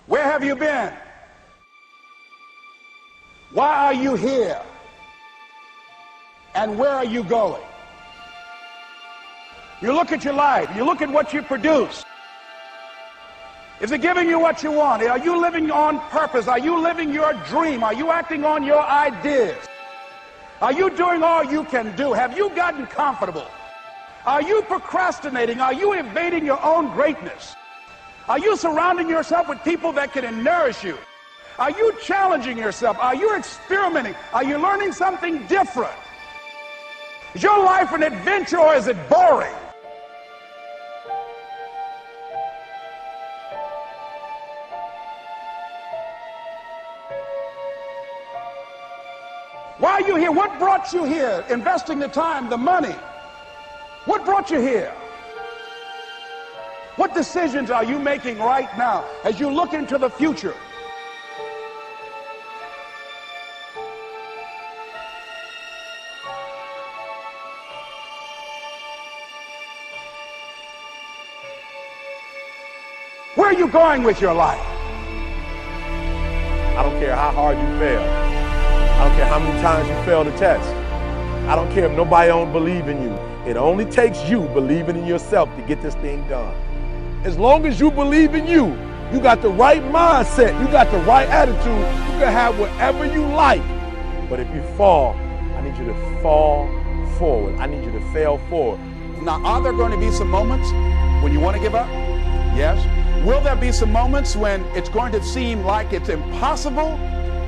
Where have you been? Why are you here? And where are you going? You look at your life, you look at what you produce. Is it giving you what you want? Are you living on purpose? Are you living your dream? Are you acting on your ideas? Are you doing all you can do? Have you gotten comfortable? Are you procrastinating? Are you evading your own greatness? Are you surrounding yourself with people that can nourish you? Are you challenging yourself? Are you experimenting? Are you learning something different? Is your life an adventure or is it boring? Why are you here? What brought you here? Investing the time, the money. What brought you here? What decisions are you making right now as you look into the future? Where are you going with your life? I don't care how hard you fail. I don't care how many times you fail the test. I don't care if nobody don't believe in you. It only takes you believing in yourself to get this thing done. As long as you believe in you, you got the right mindset, you got the right attitude, you can have whatever you like. But if you fall, I need you to fall forward. I need you to fail forward. Now, are there going to be some moments when you want to give up? Yes. Will there be some moments when it's going to seem like it's impossible?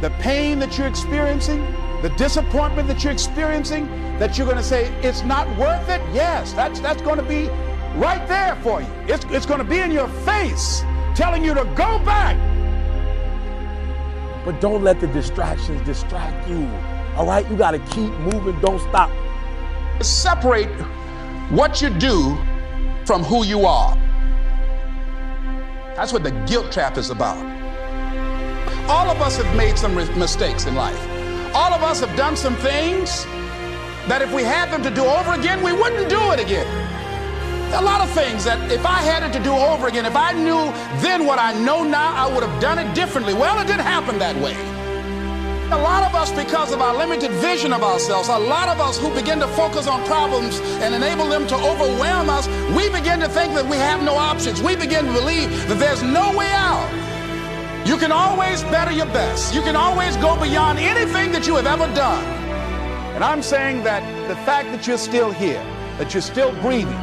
The pain that you're experiencing, the disappointment that you're experiencing, that you're going to say, it's not worth it? Yes, that's going to be right there for you. It's going to be in your face, telling you to go back. But don't let the distractions distract you. All right? You got to keep moving. Don't stop. Separate what you do from who you are. That's what the guilt trap is about. All of us have made some mistakes in life. All of us have done some things that if we had them to do over again, we wouldn't do it again. A lot of things that if I had it to do over again, if I knew then what I know now, I would have done it differently. Well, it didn't happen that way. A lot of us, because of our limited vision of ourselves, a lot of us who begin to focus on problems and enable them to overwhelm us, we begin to think that we have no options. We begin to believe that there's no way out. You can always better your best. You can always go beyond anything that you have ever done. And I'm saying that the fact that you're still here, that you're still breathing,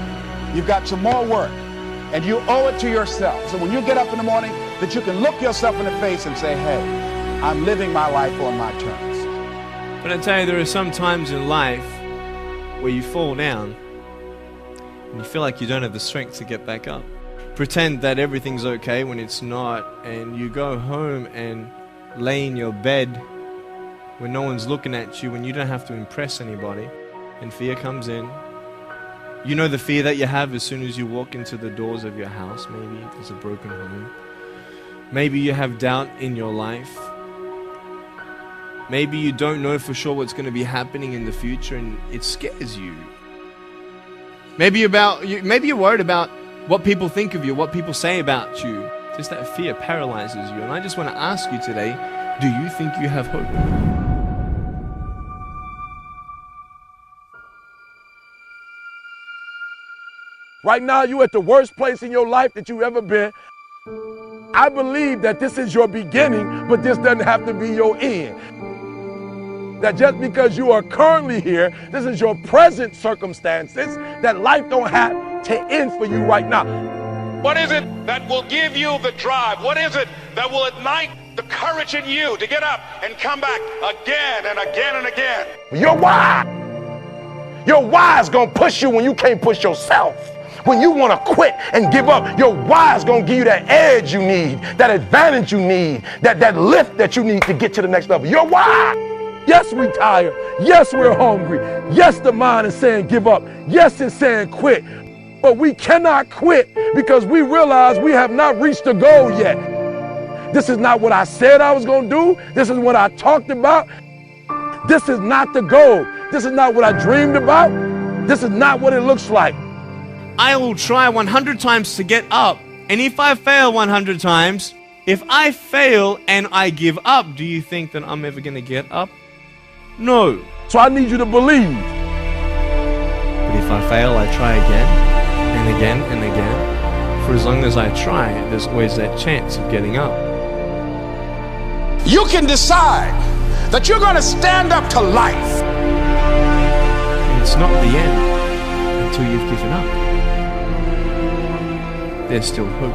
you've got some more work, and you owe it to yourself. So when you get up in the morning, that you can look yourself in the face and say, hey, I'm living my life on my terms. But I tell you, there are some times in life where you fall down and you feel like you don't have the strength to get back up. Pretend that everything's okay when it's not, and you go home and lay in your bed when no one's looking at you, when you don't have to impress anybody, and fear comes in. You know the fear that you have as soon as you walk into the doors of your house. Maybe there's a broken home. Maybe you have doubt in your life. Maybe you don't know for sure what's going to be happening in the future and it scares you. Maybe you're worried about what people think of you, what people say about you. Just that fear paralyzes you. And I just want to ask you today, do you think you have hope? Right now, you're at the worst place in your life that you've ever been. I believe that this is your beginning, but this doesn't have to be your end. That just because you are currently here, this is your present circumstances, that life don't have to end for you right now. What is it that will give you the drive? What is it that will ignite the courage in you to get up and come back again and again and again? Your why. Your why is going to push you when you can't push yourself. When you want to quit and give up, your why is going to give you that edge you need, that advantage you need, that lift that you need to get to the next level. Your why. Yes, we're tired. Yes, we're hungry. Yes, the mind is saying give up. Yes, it's saying quit. But we cannot quit because we realize we have not reached the goal yet. This is not what I said I was going to do. This is what I talked about. This is not the goal. This is not what I dreamed about. This is not what it looks like. I will try 100 times to get up. And if I fail 100 times, If I fail and I give up, do you think that I'm ever going to get up? No. So I need you to believe. But if I fail, I try again and again and again. For as long as I try, there's always that chance of getting up. You can decide that you're going to stand up to life. And it's not the end until you've given up. There's still hope.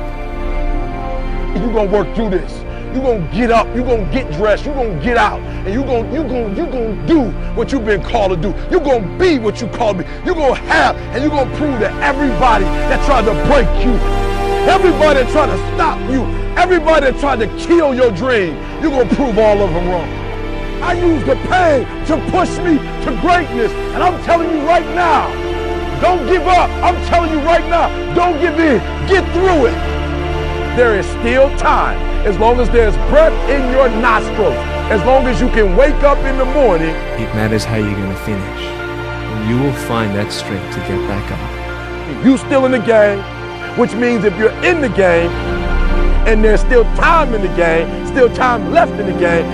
You're going to work through this. You're going to get up. You're going to get dressed. You're going to get out. And you're going to do what you've been called to do. You're going to be what you called to be. You're going to have, and you're going to prove to everybody that tried to break you, everybody that tried to stop you, everybody that tried to kill your dream, you're going to prove all of them wrong. I use the pain to push me to greatness. And I'm telling you right now, don't give up. I'm telling you right now, don't give in. Get through it. There is still time. As long as there's breath in your nostrils, as long as you can wake up in the morning. It matters how you're going to finish. And you will find that strength to get back up. You still in the game, which means if you're in the game and there's still time in the game, still time left in the game,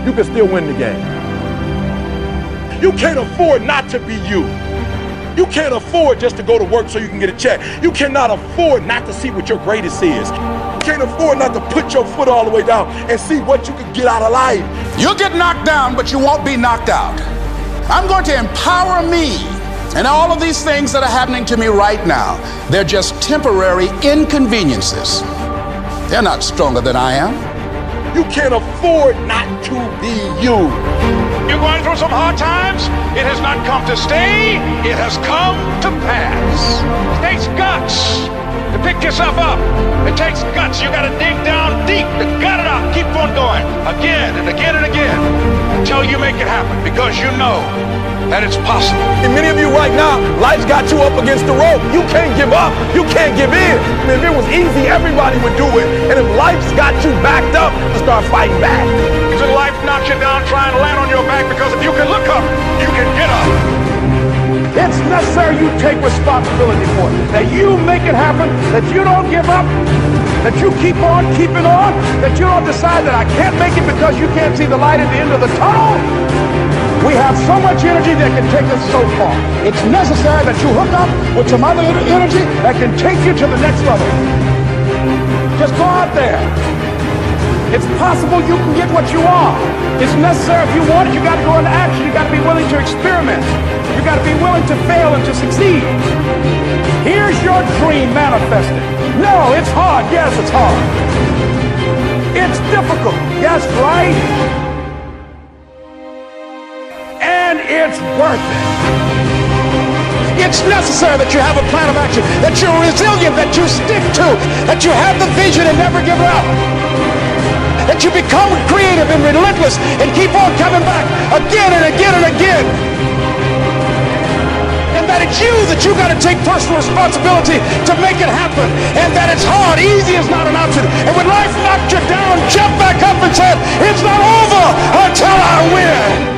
you can still win the game. You can't afford not to be you. You can't afford just to go to work so you can get a check. You cannot afford not to see what your greatest is. You can't afford not to put your foot all the way down and see what you can get out of life. You'll get knocked down, but you won't be knocked out. I'm going to empower me. And all of these things that are happening to me right now, they're just temporary inconveniences. They're not stronger than I am. You can't afford not to be you. You're going through some hard times? It has not come to stay, it has come to pass. It takes guts to pick yourself up. It takes guts. You gotta dig down deep to gut it out. Keep on going again and again and again until you make it happen, because you know that it's possible. And many of you right now, life's got you up against the rope. You can't give up. You can't give in. If it was easy, everybody would do it. And if life's got you backed up, you start fighting back. If life knocks you down, try and land on your back, because if you can look up, you can get up. It's necessary you take responsibility for it. That you make it happen, that you don't give up, that you keep on keeping on, that you don't decide that I can't make it because you can't see the light at the end of the tunnel. We have so much energy that can take us so far. It's necessary that you hook up with some other energy that can take you to the next level. Just go out there. It's possible you can get what you want. It's necessary. If you want it, you got to go into action. You got to be willing to experiment. You got to be willing to fail and to succeed. Here's your dream manifested. No, it's hard. Yes, it's hard. It's difficult. Yes, right? And it's worth it. It's necessary that you have a plan of action, that you're resilient, that you stick to, that you have the vision and never give up, that you become creative and relentless and keep on coming back again and again and again. And that it's you that you got to take personal responsibility to make it happen. And that it's hard. Easy is not an option. And when life knocks you down, jump back up and say, it's not over until I win.